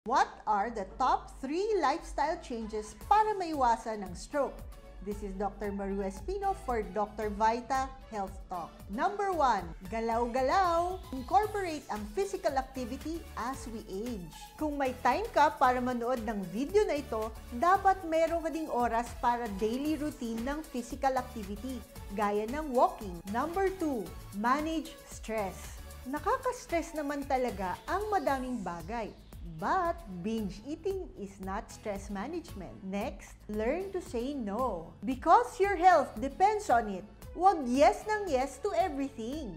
What are the top 3 lifestyle changes para maiwasan ng stroke? This is Dr. Maru Espino for Dr. Vita Health Talk. Number 1, galaw-galaw. Incorporate ang physical activity as we age. Kung may time ka para manood ng video na ito, dapat meron ka ding oras para daily routine ng physical activity, gaya ng walking. Number 2, manage stress. Nakaka-stress naman talaga ang madaming bagay. But binge eating is not stress management. Next, learn to say no. Because your health depends on it. Huwag yes ng yes to everything.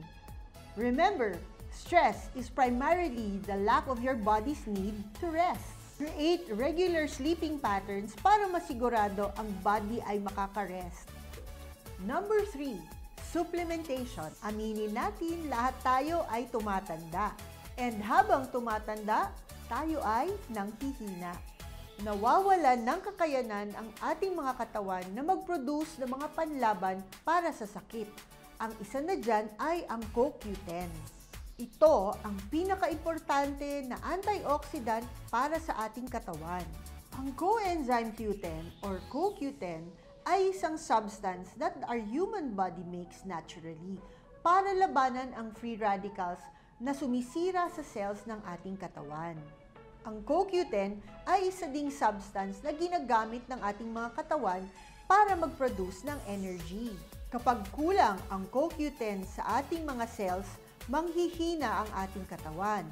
Remember, stress is primarily the lack of your body's need to rest. Create regular sleeping patterns para masigurado ang body ay makaka-rest. Number 3, supplementation. Aminin natin, lahat tayo ay tumatanda. And habang tumatanda, tayo ay nanghihina. Nawawalan ng kakayanan ang ating mga katawan na mag-produce ng mga panlaban para sa sakit. Ang isa na dyan ay ang CoQ10. Ito ang pinaka-importante na antioxidant para sa ating katawan. Ang coenzyme Q10 or CoQ10 ay isang substance that our human body makes naturally para labanan ang free radicals na sumisira sa cells ng ating katawan. Ang CoQ10 ay isa ding substance na ginagamit ng ating mga katawan para mag-produce ng energy. Kapag kulang ang CoQ10 sa ating mga cells, manghihina ang ating katawan.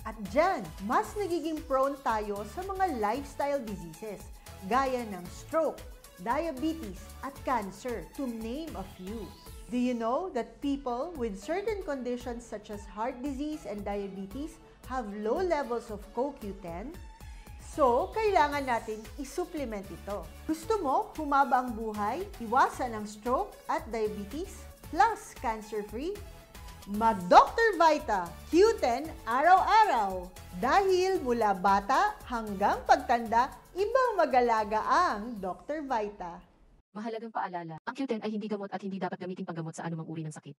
At dyan, mas nagiging prone tayo sa mga lifestyle diseases gaya ng stroke, diabetes, at cancer, to name a few. Do you know that people with certain conditions such as heart disease and diabetes have low levels of CoQ10? So, kailangan natin isupplement ito. Gusto mo humaba ang buhay, iwasan ang stroke at diabetes, plus cancer-free? Mag-Dr. Vita Q10 araw-araw. Dahil mula bata hanggang pagtanda, ibang mag-alaga ang Dr. Vita. Mahalagang paalala, ang Q10 ay hindi gamot at hindi dapat gamitin panggamot sa anumang uri ng sakit.